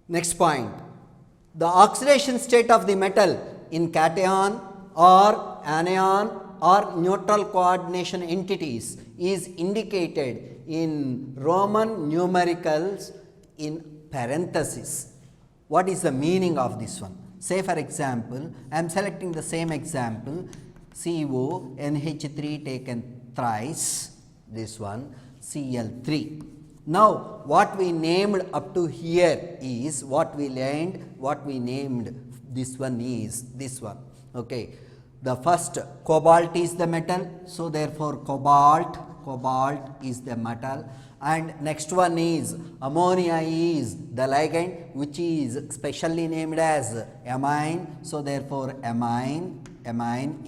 Next point, the oxidation state of the metal in cation or anion or neutral coordination entities is indicated in Roman numericals in parenthesis. What is the meaning of this one? Say for example, I am selecting the same example, CO NH3 taken thrice, this one Cl3. Now, what we named up to here is what we named this one is this one. Okay. The first cobalt is the metal, so therefore cobalt is the metal, and next one is ammonia is the ligand which is specially named as amine, so therefore amine, AMMINE,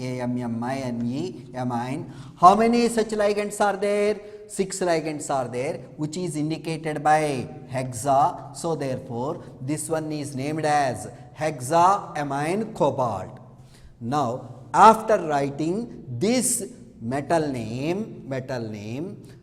amine. How many such ligands are there? 6 ligands are there, which is indicated by hexa, so therefore this one is named as hexaamine cobalt. Now, after writing this metal name,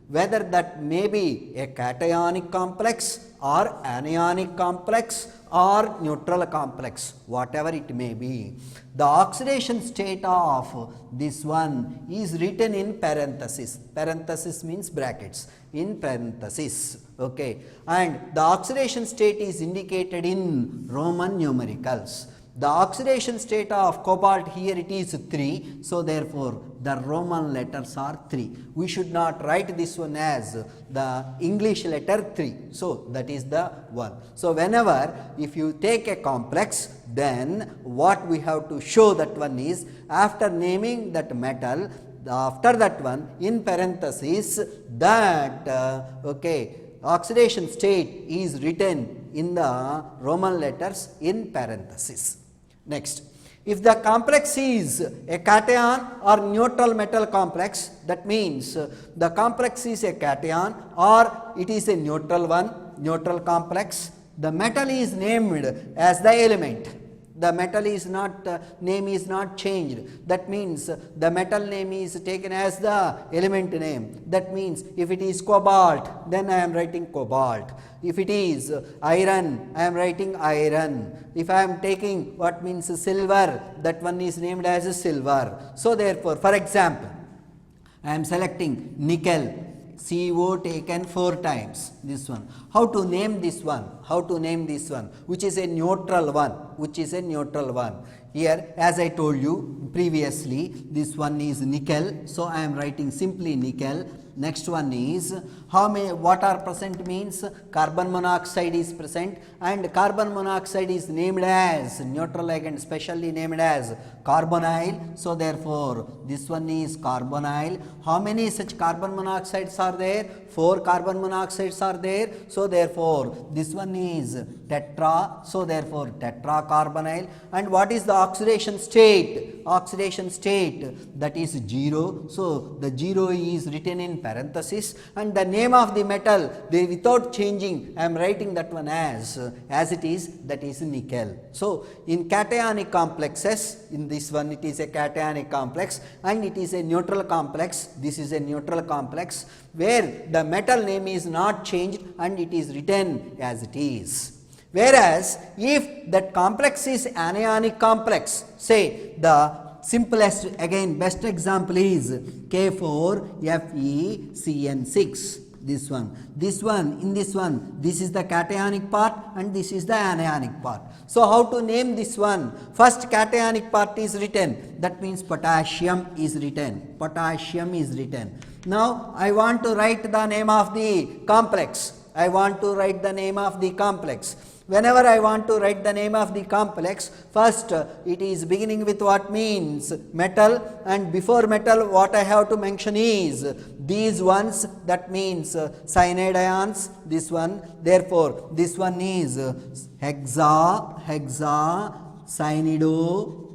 whether that may be a cationic complex or anionic complex or neutral complex, whatever it may be, the oxidation state of this one is written in parenthesis. Parenthesis means brackets, in parenthesis. Okay. And the oxidation state is indicated in Roman numericals. The oxidation state of cobalt here it is 3, so therefore the Roman letters are 3. We should not write this one as the English letter 3, so that is the one. So whenever if you take a complex, then what we have to show that one is, after naming that metal, after that one in parenthesis that oxidation state is written in the Roman letters in parenthesis. Next, if the complex is a cation or neutral metal complex, that means the complex is a cation or it is a neutral one, neutral complex, the metal is named as the element. The metal is not, name is not changed. That means the metal name is taken as the element name. That means if it is cobalt, then I am writing cobalt. If it is iron, I am writing iron. If I am taking what means silver, that one is named as silver. So therefore, for example, I am selecting nickel, CO taken 4 times, this one. How to name this one? How to name this one? Which is a neutral one, which is a neutral one. Here, as I told you previously, this one is nickel, so I am writing simply nickel. Next one is how many, what are present means carbon monoxide is present, and carbon monoxide is named as neutral ligand, specially named as carbonyl. So therefore, this one is carbonyl. How many such carbon monoxides are there? 4 carbon monoxides are there. So therefore, this one is tetra. So therefore, tetracarbonyl. And what is the oxidation state? Oxidation state, that is 0. So the 0 is written in parenthesis, and the name of the metal, without changing, I am writing that one as it is, that is nickel. So in cationic complexes, in this one it is a cationic complex and it is a neutral complex. This is a neutral complex where the metal name is not changed and it is written as it is. Whereas if that complex is anionic complex, say the simplest, again best example is K4FeCN6, this one, in this one, this is the cationic part and this is the anionic part. So how to name this one? First cationic part is written, that means potassium is written, potassium is written. Now I want to write the name of the complex, I want to write the name of the complex. Whenever I want to write the name of the complex, first it is beginning with what means metal, and before metal what I have to mention is these ones, that means cyanide ions, this one. Therefore, this one is hexa, cyanido,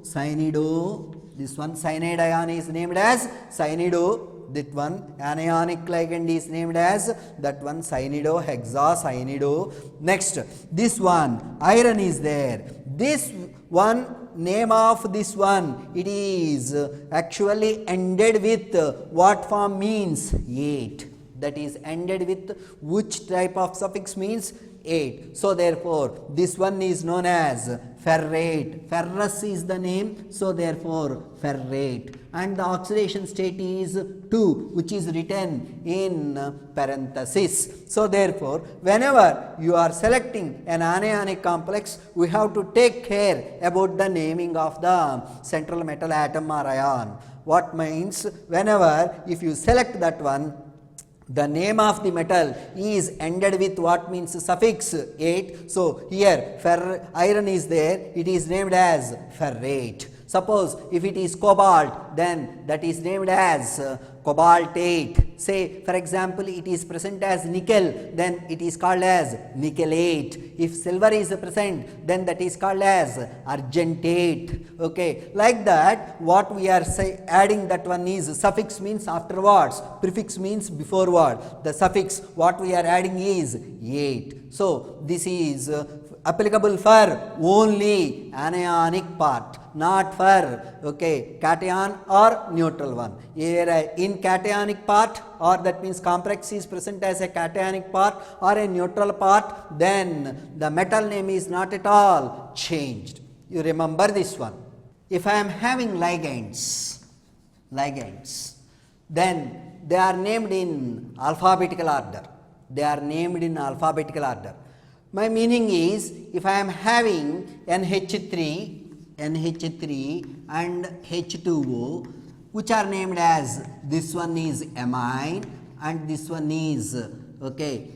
this one cyanide ion is named as cyanido. That one anionic ligand is named as that one cyanido, hexacyanido. Next, this one iron is there. This one name of this one, it is actually ended with what form means 8. That is ended with which type of suffix means 8. So therefore, this one is known as ferrate. Ferrous is the name, so therefore ferrate. And the oxidation state is 2, which is written in parenthesis. So therefore, whenever you are selecting an anionic complex, we have to take care about the naming of the central metal atom or ion. What means, whenever if you select that one, the name of the metal is ended with what means suffix 8. So here iron is there, it is named as ferrate. Suppose if it is cobalt, then that is named as cobaltate. Say for example, it is present as nickel, then it is called as nickelate. If silver is present, then that is called as argentate. Okay, like that, what we are adding, that one is suffix means afterwards, prefix means beforeward. The suffix what we are adding is 8. So this is applicable for only anionic part, not for cation or neutral one. In cationic part, or that means complex is present as a cationic part or a neutral part, then the metal name is not at all changed. You remember this one. If I am having ligands, then they are named in alphabetical order. My meaning is, if I am having NH3 and H2O, which are named as, this one is amine and this one is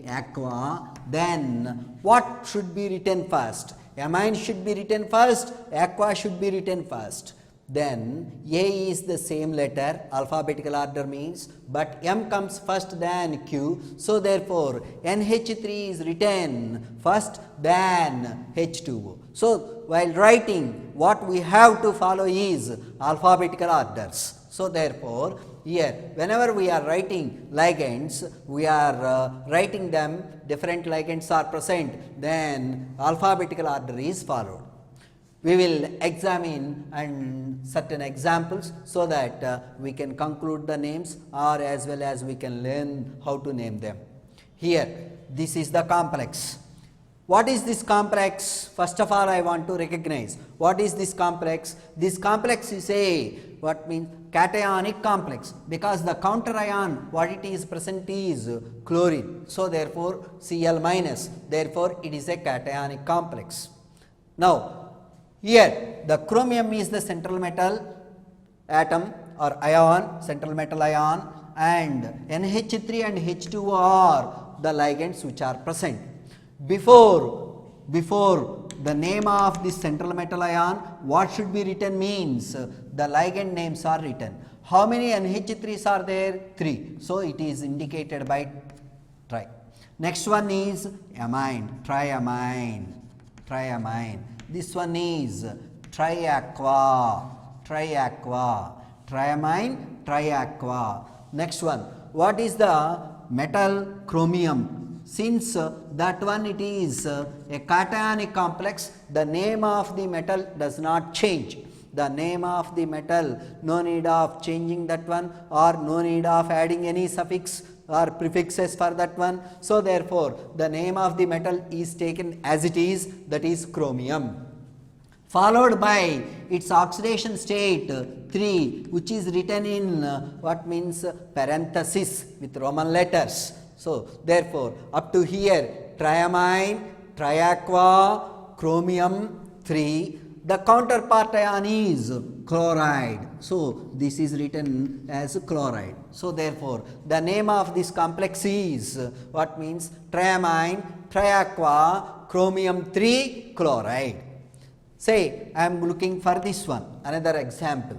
aqua, then what should be written first? Amine should be written first, aqua should be written first. Then A is the same letter, alphabetical order means, but M comes first than Q. So therefore, NH3 is written first than H2O. So while writing, what we have to follow is alphabetical orders. So therefore, here whenever we are writing ligands, we are writing them, different ligands are present, then alphabetical order is followed. We will examine certain examples so that we can conclude the names, or as well as we can learn how to name them. Here, this is the complex. What is this complex? First of all, I want to recognize what is this complex. This complex is what means cationic complex, because the counter ion what it is present is chlorine. So therefore, Cl minus. Therefore, it is a cationic complex. Now, here the chromium is the central metal atom or ion, central metal ion, and NH3 and H2O are the ligands which are present. Before the name of this central metal ion, what should be written means the ligand names are written. How many NH3s are there? 3. So it is indicated by tri. Next one is amine, triamine. This one is triaqua, triamine, triaqua. Next one, what is the metal chromium? Since that one it is a cationic complex, the name of the metal does not change. The name of the metal, no need of changing that one, or no need of adding any suffix or prefixes for that one. So therefore, the name of the metal is taken as it is, that is chromium, followed by its oxidation state 3, which is written in what means parenthesis with Roman letters. So therefore, up to here, triamine, triaqua, chromium 3. The counterpart ion is chloride. So this is written as chloride. So therefore, the name of this complex is what means triamine, triaqua, chromium 3, chloride. Say, I am looking for this one, another example.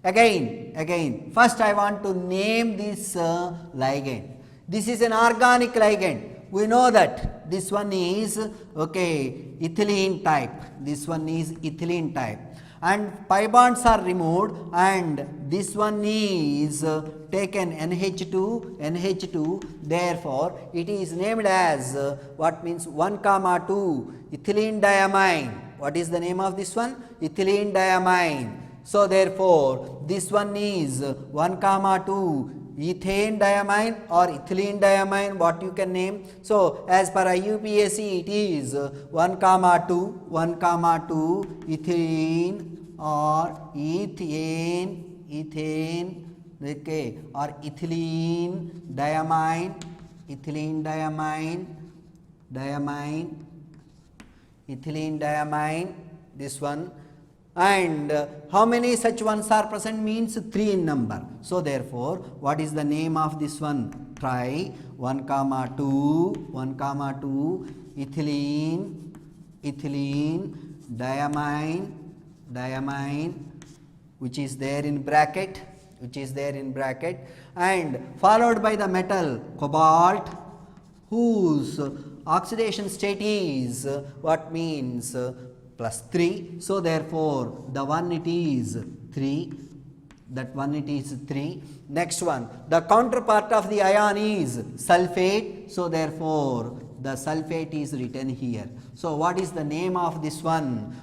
Again, first I want to name this ligand. This is an organic ligand. We know that this one is ethylene type. This one is ethylene type, and pi bonds are removed, and this one is taken NH2. Therefore, it is named as what means 1, 2 ethylene diamine. What is the name of this one? Ethylene diamine. So therefore, this one is 1, 2 ethane diamine or ethylene diamine, what you can name. So as per IUPAC it is 1 comma 2 ethylene or ethane okay, or ethylene diamine this one. And how many such ones are present means 3 in number. So therefore what is the name of this one? Try 1 comma 2 ethylene diamine which is there in bracket and followed by the metal cobalt whose oxidation state is what means +3. So therefore the one it is 3, that one it is 3. Next one, the counterpart of the ion is sulfate, so therefore the sulfate is written here. So what is the name of this one?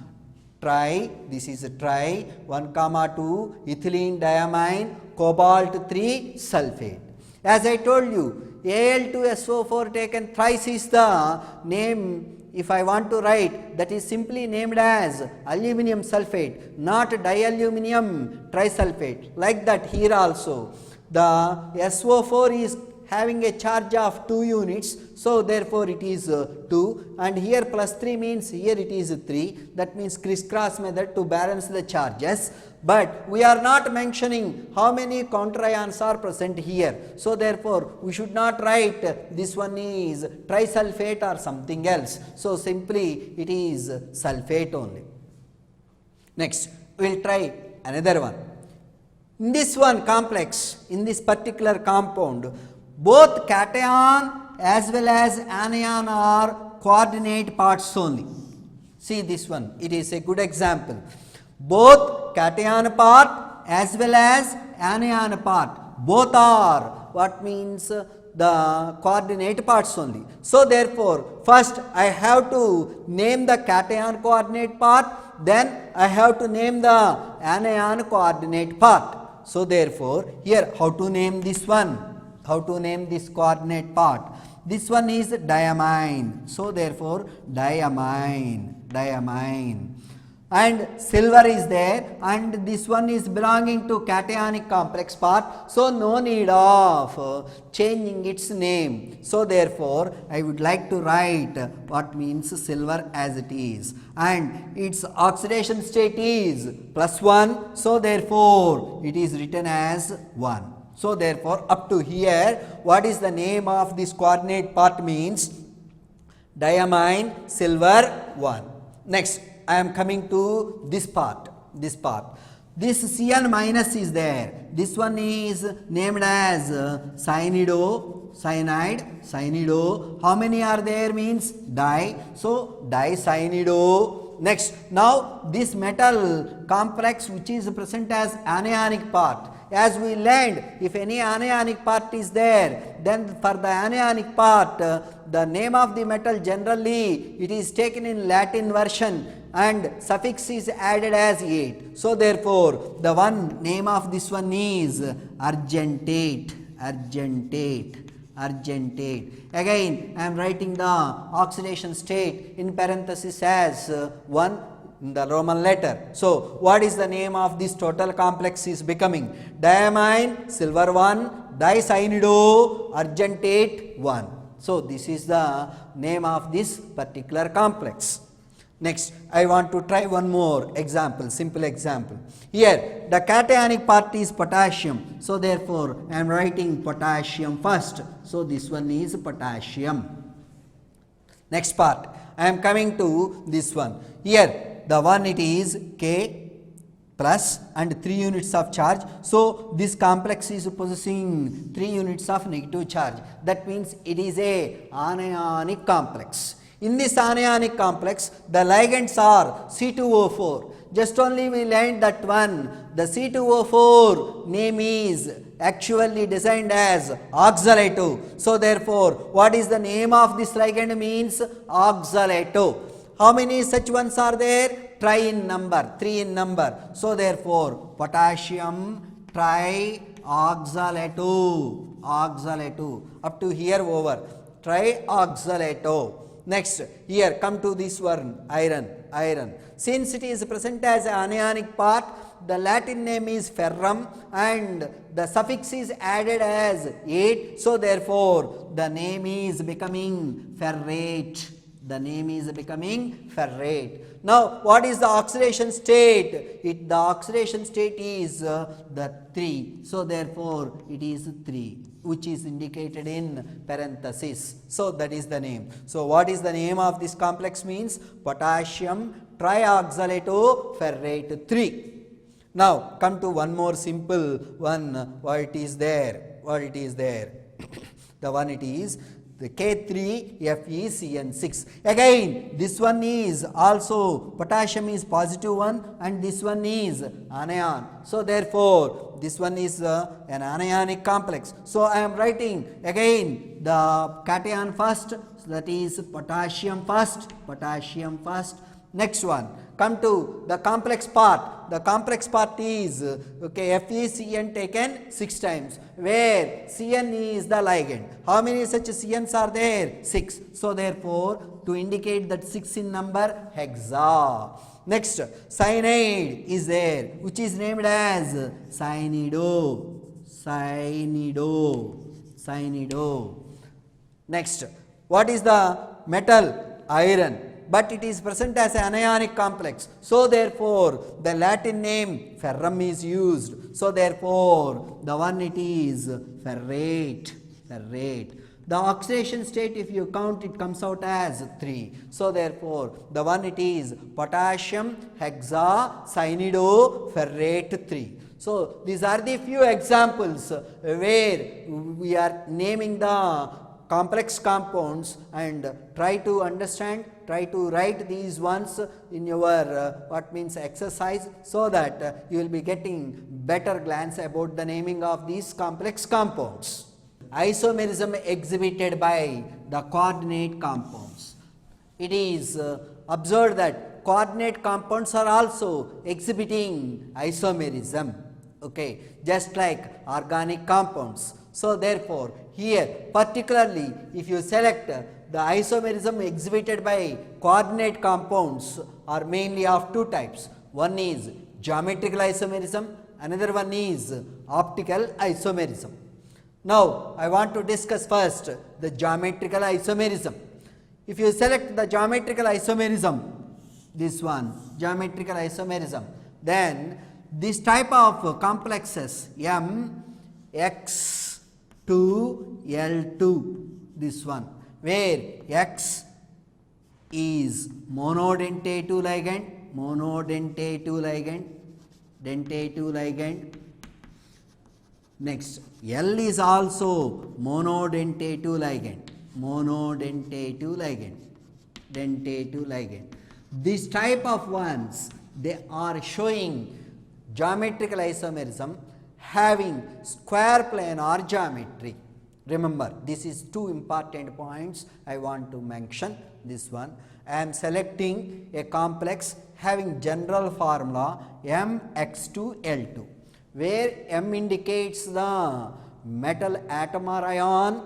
Try, this is a try 1 comma 2 ethylene diamine cobalt 3 sulfate. As I told you, Al2SO4 taken thrice is the name. If I want to write, that is simply named as aluminum sulfate, not dialuminium trisulfate. Like that here also, the SO4 is having a charge of 2 units, so therefore it is 2, and here +3 means here it is 3, that means crisscross method to balance the charges. But we are not mentioning how many counter ions are present here, so therefore we should not write this one is trisulfate or something else, so simply it is sulfate only. Next we will try another one. In this one complex, in this particular compound, both cation as well as anion are coordinate parts only. See this one, it is a good example. Both cation part as well as anion part, both are what means the coordinate parts only. So therefore first I have to name the cation coordinate part, then I have to name the anion coordinate part. So therefore here how to name this one? How to name this coordinate part? This one is diamine, so therefore diamine, and silver is there, and this one is belonging to cationic complex part, so no need of changing its name. So therefore I would like to write what means silver as it is, and its oxidation state is +1, so therefore it is written as 1. So therefore up to here what is the name of this coordinate part means diamine silver 1. Next I am coming to this part. This Cn minus is there. This one is named as cyanide. How many are there means di, so dicyanide. Next, now this metal complex which is present as anionic part. As we learned, if any anionic part is there, then for the anionic part the name of the metal generally it is taken in Latin version and suffix is added as 8. So therefore the one name of this one is argentate. Again I am writing the oxidation state in parenthesis as 1 in the Roman letter. So what is the name of this total complex is becoming diamine silver 1 dicyanide argentate 1. So this is the name of this particular complex. Next I want to try one more example, simple example. Here the cationic part is potassium, so therefore I am writing potassium first. So this one is potassium. Next part I am coming to this one. Here the one it is K plus and 3 units of charge. So this complex is possessing 3 units of negative charge. That means it is a anionic complex. In this anionic complex the ligands are C2O4. Just only we learned that one. The C2O4 name is actually designed as oxalato. So therefore what is the name of this ligand means oxalato. How many such ones are there? 3 in number. So therefore potassium Trioxalato. Up to here over. Trioxalato. Next, here come to this one, iron. Since it is present as an anionic part, the Latin name is ferrum and the suffix is added as ate. So therefore, the name is becoming ferrate. Now, what is the oxidation state? The oxidation state is the 3. So therefore, it is 3, which is indicated in parenthesis. So that is the name. So what is the name of this complex means? Potassium trioxalato ferrate 3. Now come to one more simple one. What it is there? The one it is the K3FeCN6. Again, this one is also potassium is positive one and this one is anion. So therefore, this one is an anionic complex. So I am writing again the cation first, so that is potassium first. Next one, come to the complex part. The complex part is FeCN taken 6 times, where Cn is the ligand. How many such Cns are there? 6. So therefore, to indicate that 6 in number, hexa. Next, cyanide is there, which is named as cyanido. Next, what is the metal? Iron. But it is present as an anionic complex. So therefore, the Latin name ferrum is used. So therefore, the one it is ferrate. The oxidation state, if you count, it comes out as 3. So therefore, the one it is potassium hexacyanido ferrate 3. So these are the few examples where we are naming the complex compounds, and try to understand, try to write these ones in your exercise, so that you will be getting better glance about the naming of these complex compounds. Isomerism exhibited by the coordinate compounds. It is observed that coordinate compounds are also exhibiting isomerism, just like organic compounds. So therefore, here particularly if you select the isomerism exhibited by coordinate compounds are mainly of 2 types. One is geometrical isomerism, another one is optical isomerism. Now I want to discuss first the geometrical isomerism. If you select the geometrical isomerism, this one, geometrical isomerism, then this type of complexes MX2L2, this one, where X is monodentative ligand, next L is also monodentative ligand. This type of ones, they are showing geometrical isomerism having square planar geometry. Remember, this is 2 important points I want to mention. This one, I am selecting a complex having general formula MX2L2, where M indicates the metal atom or ion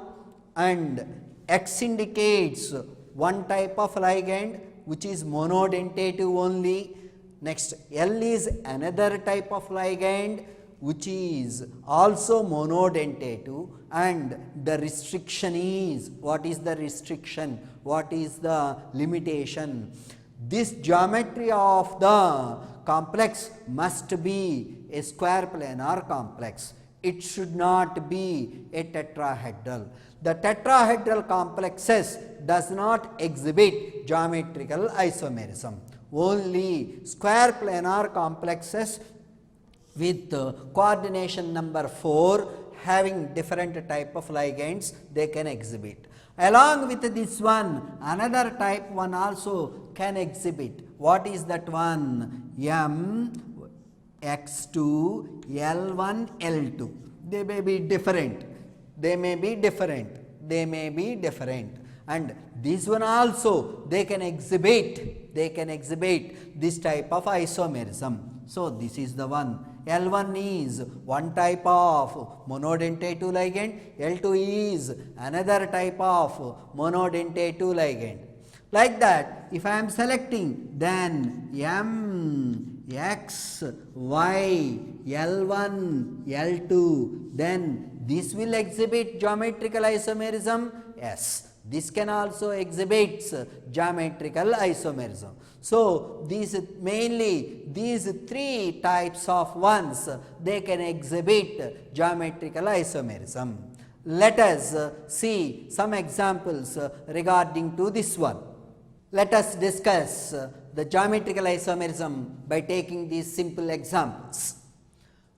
and X indicates one type of ligand which is monodentative only. Next, L is another type of ligand which is also monodentative, and the restriction is, what is the restriction? What is the limitation? This geometry of the complex must be a square planar complex. It should not be a tetrahedral. The tetrahedral complexes does not exhibit geometrical isomerism. Only square planar complexes with coordination number 4 having different type of ligands, they can exhibit. Along with this one, another type one also can exhibit. What is that one? MX2L1L2. They may be different. And this one also they can exhibit this type of isomerism. So this is the one L1 is one type of monodentate 2 ligand, L2 is another type of monodentate 2 ligand. Like that, if I am selecting, then M, X, Y, L1, L2, then this will exhibit geometrical isomerism? Yes. This can also exhibit geometrical isomerism. So, these three types of ones, they can exhibit geometrical isomerism. Let us see some examples regarding to this one. Let us discuss the geometrical isomerism by taking these simple examples.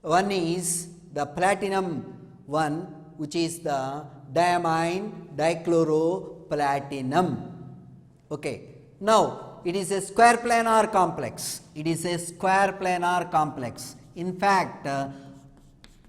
One is the platinum one, which is the diamine dichloropplatinum. Okay. Now, it is a square planar complex. It is a square planar complex. In fact,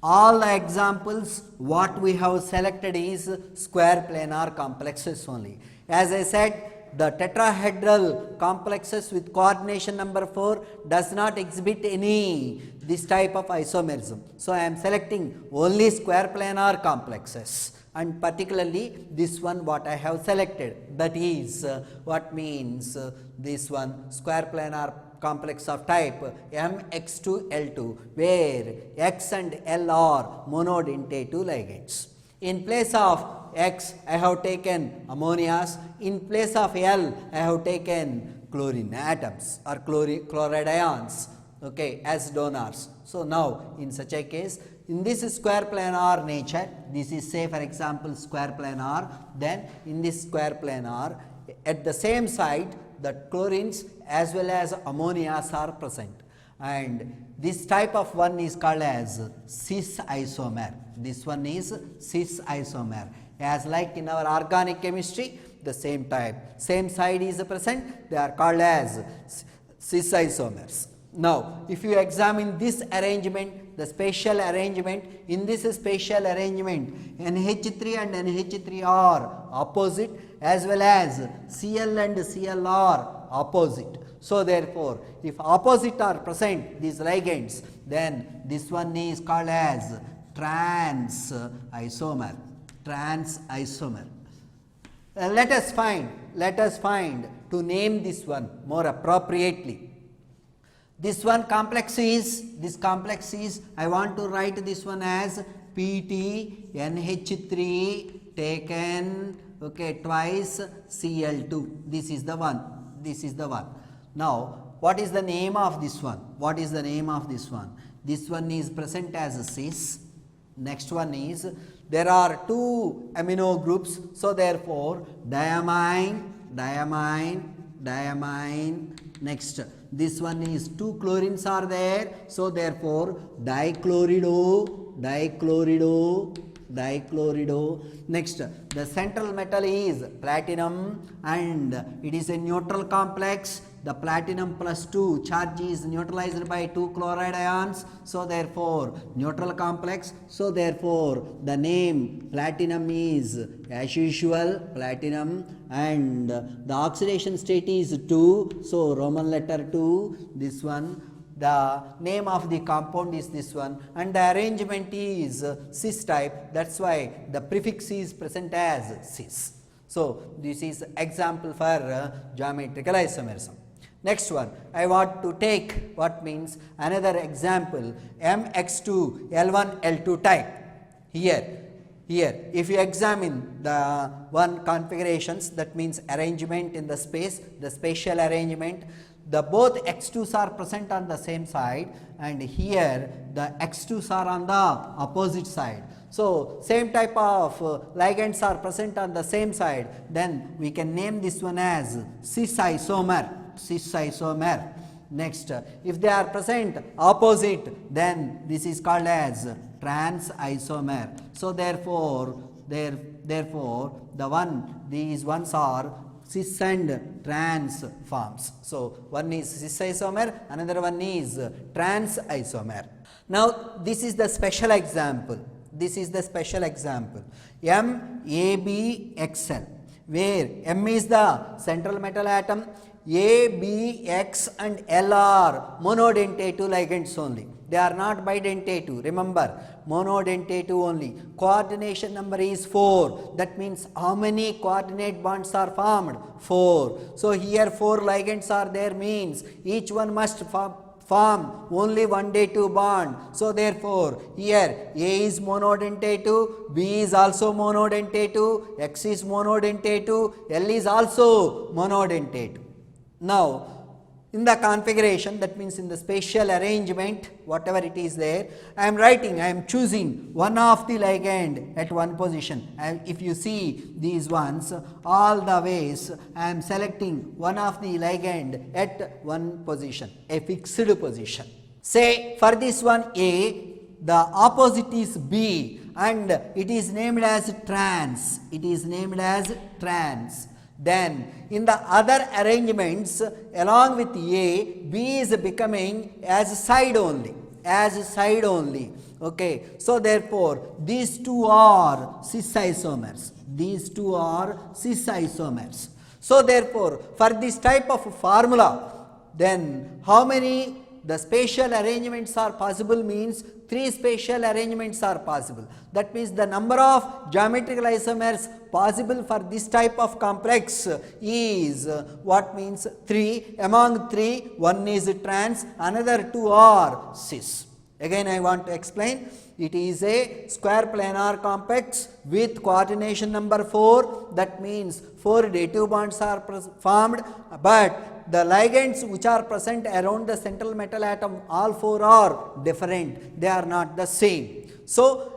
all the examples what we have selected is square planar complexes only. As I said, the tetrahedral complexes with coordination number 4 does not exhibit any this type of isomerism. So, I am selecting only square planar complexes, and particularly this one what I have selected, that is what means this one square planar complex of type MX2L2, where X and L are monodentate 2 ligands. In place of X, I have taken ammonias. In place of L, I have taken chlorine atoms or chloride ions, okay, as donors. So, now in such a case, in this square planar nature, this is say for example square planar, then in this square planar at the same side the chlorines as well as ammonias are present, and this type of one is called as cis isomer. This one is cis isomer. As like in our organic chemistry, the same type, same side is present, they are called as cis isomers. Now, if you examine this arrangement, the spatial arrangement, in this spatial arrangement, NH3 and NH3 are opposite, as well as Cl and Cl are opposite. So, therefore, if opposite are present, these ligands, then this one is called as trans isomer. Trans isomer. Let us find to name this one more appropriately. This one complex is, I want to write this one as PT NH3 taken, okay, twice Cl2. This is the one. Now, what is the name of this one? This one is present as a cis. Next one is, there are two amino groups, so therefore diamine. Next, this one is two chlorines are there, so therefore dichlorido. Next, the central metal is platinum and it is a neutral complex. The platinum plus 2 charge is neutralized by 2 chloride ions, so therefore neutral complex. So therefore the name platinum is as usual platinum, and the oxidation state is 2, so Roman letter 2, this one. The name of the compound is this one, and the arrangement is cis type, that's why the prefix is present as cis. So this is example for geometrical isomerism. Next one, I want to take what means another example, MX2 L1 L2 type. Here if you examine the one configurations, that means arrangement in the space, the spatial arrangement, the both X2s are present on the same side, and here the X2s are on the opposite side. So same type of ligands are present on the same side, then we can name this one as cis isomer. Next, if they are present opposite, then this is called as trans isomer. So therefore the one, these ones are cis and trans forms. So one is cis isomer, another one is trans isomer. Now this is the special example. MABXL, where M is the central metal atom, A, B, X and L are monodentative ligands only. They are not bidentative. Remember, monodentative only. Coordination number is 4. That means how many coordinate bonds are formed? 4. So here 4 ligands are there, means each one must form only one dative bond. So therefore here A is monodentative, B is also monodentative, X is monodentative, L is also monodentative. Now in the configuration, that means in the spatial arrangement, whatever it is there, I am choosing one of the ligand at one position. And if you see these ones, all the ways I am selecting one of the ligand at one position, a fixed position. Say for this one A, the opposite is B and it is named as trans. It is named as trans. Then in the other arrangements along with A, B is becoming as side only, okay. So therefore these two are cis isomers, So therefore for this type of formula, then how many the spatial arrangements are possible, means 3 spatial arrangements are possible. That means the number of geometrical isomers possible for this type of complex is what means 3. Among 3, one is trans, another 2 are cis. Again I want to explain. It is a square planar complex with coordination number 4. That means 4 dative bonds are formed, but the ligands which are present around the central metal atom, all 4 are different. They are not the same. So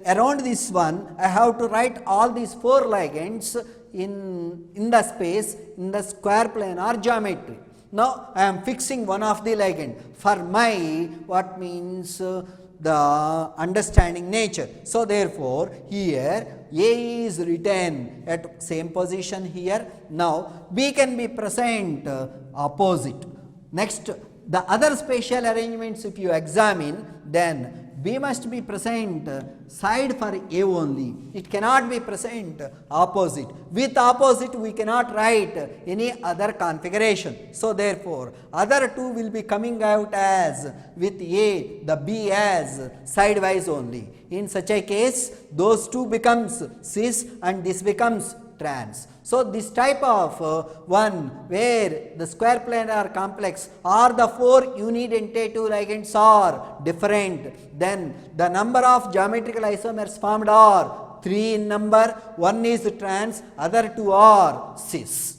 around this one, I have to write all these 4 ligands in the space in the square planar geometry. Now I am fixing one of the ligand for my what means the understanding nature. So therefore here A is written at same position here. Now B can be present opposite. Next, the other spatial arrangements if you examine, then B must be present side for A only. It cannot be present opposite. With opposite we cannot write any other configuration. So therefore other 2 will be coming out as with A, the B as sidewise only. In such a case those 2 becomes cis and this becomes trans. So this type of one where the square planar complex or the 4 unidentative ligands are different, then the number of geometrical isomers formed are 3 in number, one is trans, other 2 are cis.